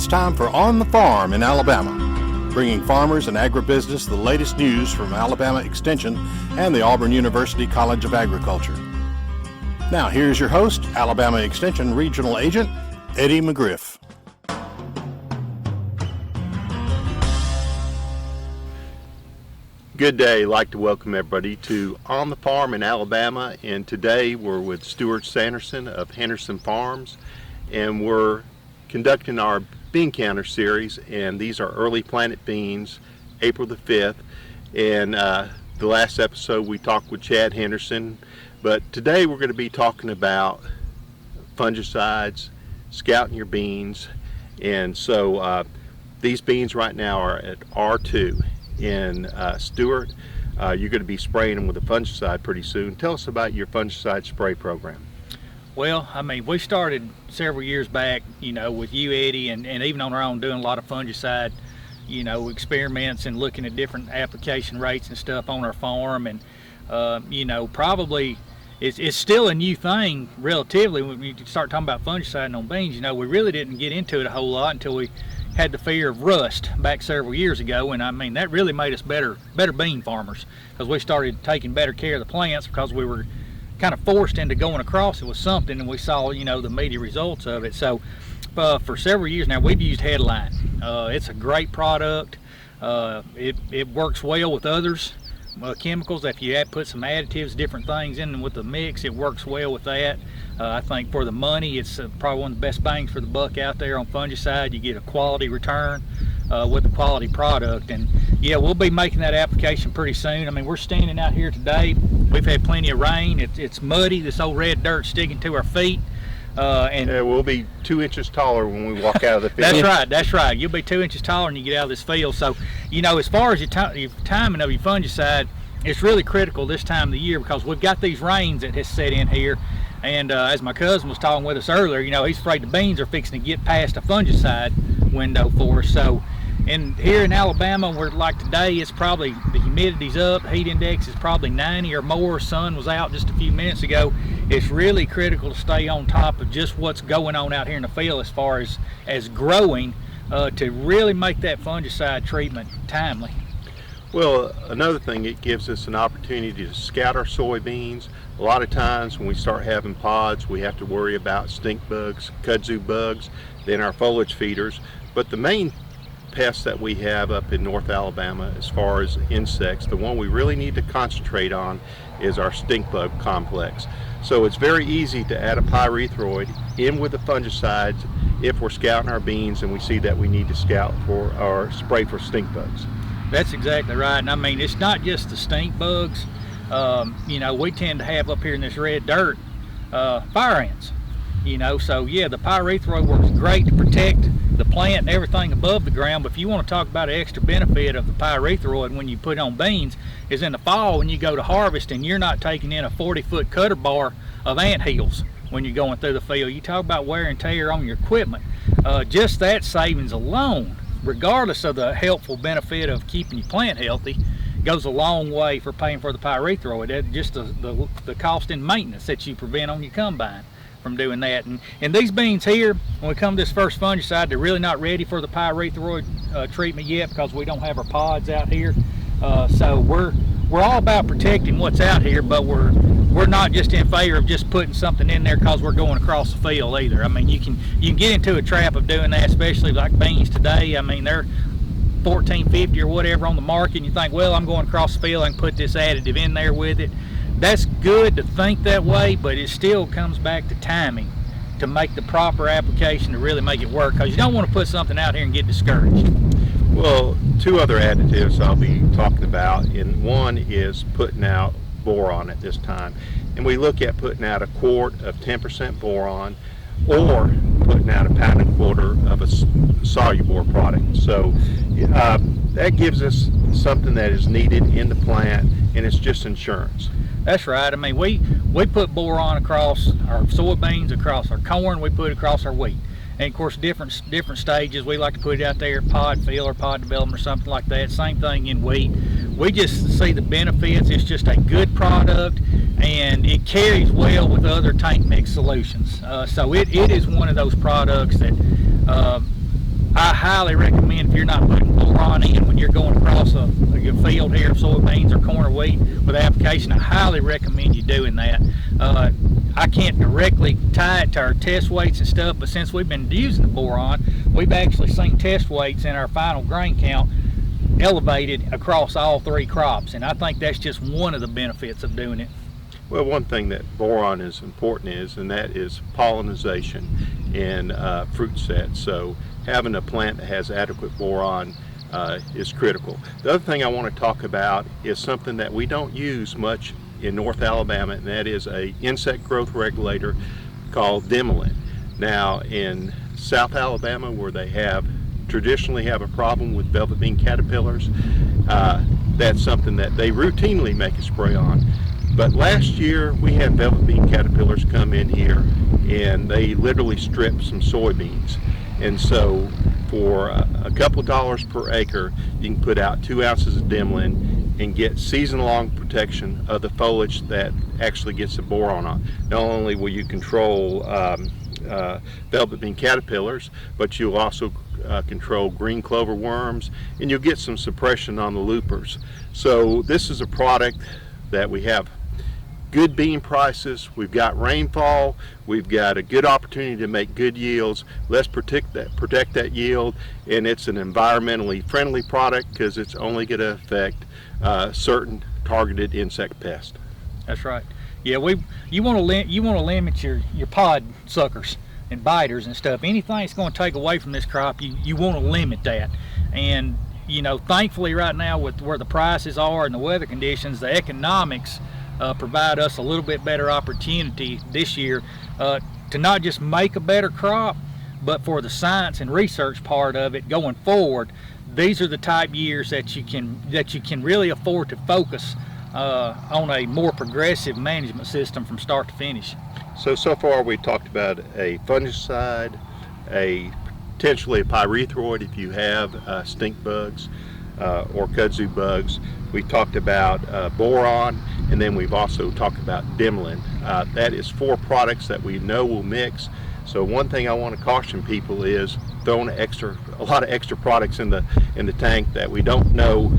It's time for On the Farm in Alabama, bringing farmers and agribusiness the latest news from Alabama Extension and the Auburn University College of Agriculture. Now here's your host, Alabama Extension Regional Agent, Eddie McGriff. Good day. I'd like to welcome everybody to On the Farm in Alabama, and today we're with Stuart Sanderson of Henderson Farms, and we're conducting our bean counter series, and these are early planted beans, April the 5th, and the last episode we talked with Chad Henderson, but today we're going to be talking about fungicides, scouting your beans, and so these beans right now are at R2. And Stuart, you're going to be spraying them with a fungicide pretty soon. Tell us about your fungicide spray program. Well, I mean, we started several years back, you know, with you, Eddie, and even on our own doing a lot of fungicide, you know, experiments and looking at different application rates and stuff on our farm. And, you know, probably it's still a new thing relatively when you start talking about fungicide on beans. You know, we really didn't get into it a whole lot until we had the fear of rust back several years ago, and I mean that really made us better bean farmers, because we started taking better care of the plants because we were kind of forced into going across it with something, and we saw, you know, the immediate results of it. So for several years now we've used Headline. It's a great product. It works well with others chemicals. If you put some additives, different things in with the mix, it works well with that. I think for the money, it's probably one of the best bangs for the buck out there on fungicide. You get a quality return with a quality product, and yeah, we'll be making that application pretty soon. I mean, we're standing out here today. We've had plenty of rain. It's muddy. This old red dirt sticking to our feet. And yeah, we'll be 2 inches taller when we walk out of the field. That's right. You'll be 2 inches taller when you get out of this field. So, you know, as far as your timing of your fungicide, it's really critical this time of the year because we've got these rains that has set in here. And as my cousin was talking with us earlier, you know, he's afraid the beans are fixing to get past a fungicide window for us. So, and here in Alabama, where like today, it's probably the humidity's up, the heat index is probably 90 or more. Sun was out just a few minutes ago. It's really critical to stay on top of just what's going on out here in the field as far as growing to really make that fungicide treatment timely. Well, another thing, it gives us an opportunity to scout our soybeans. A lot of times when we start having pods, we have to worry about stink bugs, kudzu bugs, then our foliage feeders. But the main pests that we have up in North Alabama as far as insects, the one we really need to concentrate on is our stink bug complex. So it's very easy to add a pyrethroid in with the fungicides if we're scouting our beans and we see that we need to scout for or spray for stink bugs. That's exactly right. And I mean, it's not just the stink bugs. You know, we tend to have up here in this red dirt fire ants. You know, so yeah, the pyrethroid works great to protect the plant and everything above the ground. But if you want to talk about an extra benefit of the pyrethroid when you put on beans, is in the fall when you go to harvest and you're not taking in a 40-foot cutter bar of ant hills when you're going through the field. You talk about wear and tear on your equipment. Just that savings alone, regardless of the helpful benefit of keeping your plant healthy, goes a long way for paying for the pyrethroid. Just the cost in maintenance that you prevent on your combine from doing that. And these beans here, when we come to this first fungicide, they're really not ready for the pyrethroid treatment yet because we don't have our pods out here. So we're all about protecting what's out here, but we're not just in favor of just putting something in there because we're going across the field either. I mean, you can get into a trap of doing that, especially like beans today. I mean, they're $14.50 or whatever on the market, and you think, well, I'm going across the field, I can put this additive in there with it. That's good to think that way, but it still comes back to timing to make the proper application to really make it work, because you don't want to put something out here and get discouraged. Well, two other additives I'll be talking about, and one is putting out boron at this time. And we look at putting out a quart of 10% boron or putting out a pound and a quarter of a soluble product. So that gives us something that is needed in the plant, and it's just insurance. That's right. I mean, we put boron across our soybeans, across our corn, we put it across our wheat. And of course, different stages. We like to put it out there, pod fill or pod development or something like that. Same thing in wheat. We just see the benefits. It's just a good product, and it carries well with other tank mix solutions. So it is one of those products that I highly recommend, if you're not putting boron in when you're going across your field here of soybeans or corn or wheat with application, I highly recommend you doing that. I can't directly tie it to our test weights and stuff, but since we've been using the boron, we've actually seen test weights in our final grain count elevated across all 3 crops, and I think that's just one of the benefits of doing it. Well, one thing that boron is important and that is pollination in fruit sets. So having a plant that has adequate boron is critical. The other thing I want to talk about is something that we don't use much in North Alabama, and that is a insect growth regulator called Dimilin. Now in South Alabama, where they traditionally have a problem with velvet bean caterpillars, that's something that they routinely make a spray on. But last year we had velvet bean caterpillars come in here and they literally stripped some soybeans. And so for a couple dollars per acre, you can put out 2 ounces of Dimilin and get season-long protection of the foliage that actually gets the boron on. Not only will you control velvet bean caterpillars, but you'll also control green clover worms, and you'll get some suppression on the loopers. So this is a product that we have good bean prices, we've got rainfall, we've got a good opportunity to make good yields. Let's protect that yield, and it's an environmentally friendly product because it's only going to affect certain targeted insect pests. That's right. Yeah, you want to limit your pod suckers and biters and stuff. Anything that's going to take away from this crop, you want to limit that. And you know, thankfully right now with where the prices are and the weather conditions, the economics provide us a little bit better opportunity this year to not just make a better crop, but for the science and research part of it going forward. These are the type years that you can really afford to focus on a more progressive management system from start to finish. So far we talked about a fungicide, potentially a pyrethroid if you have stink bugs or kudzu bugs. We talked about boron, and then we've also talked about Dimilin. That is 4 products that we know will mix. So one thing I want to caution people is throwing a lot of extra products in the tank that we don't know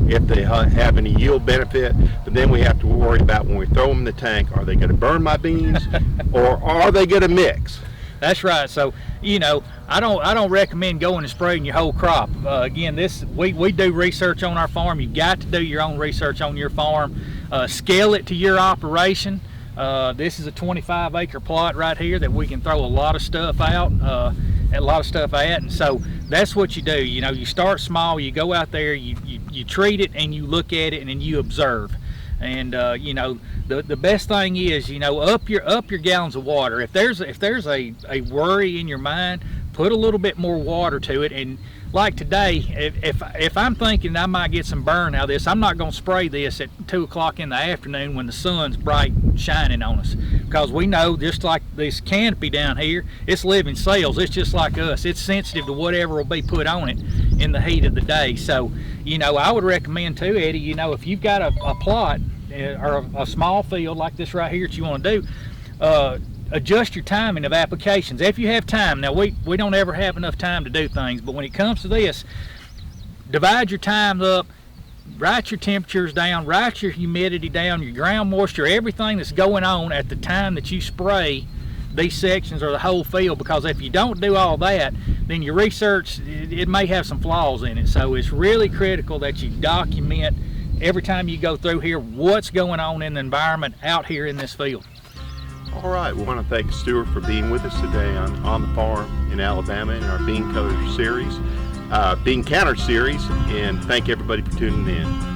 if they have any yield benefit, but then we have to worry about when we throw them in the tank, are they going to burn my beans or are they going to mix? That's right. So, you know, I don't recommend going and spraying your whole crop. Again, we do research on our farm. You got to do your own research on your farm. Scale it to your operation. This is a 25-acre plot right here that we can throw a lot of stuff out, and so that's what you do. You know, you start small. You go out there. You treat it and you look at it and then you observe. And you know, the best thing is, you know, up your gallons of water. If there's a worry in your mind, put a little bit more water to it. And like today, if I'm thinking I might get some burn out of this, I'm not going to spray this at 2 o'clock in the afternoon when the sun's bright shining on us, because we know, just like this canopy down here, it's living cells. It's just like us. It's sensitive to whatever will be put on it in the heat of the day. So, you know, I would recommend too, Eddie, you know, if you've got a plot or a small field like this right here that you want to do, adjust your timing of applications if you have time. Now we don't ever have enough time to do things, but when it comes to this, divide your time up, write your temperatures down, write your humidity down, your ground moisture, everything that's going on at the time that you spray these sections or the whole field, because if you don't do all that, then your research, it may have some flaws in it. So it's really critical that you document every time you go through here what's going on in the environment out here in this field. All right, we want to thank Stuart for being with us today on the farm in Alabama in our Bean Counter series, and thank everybody for tuning in.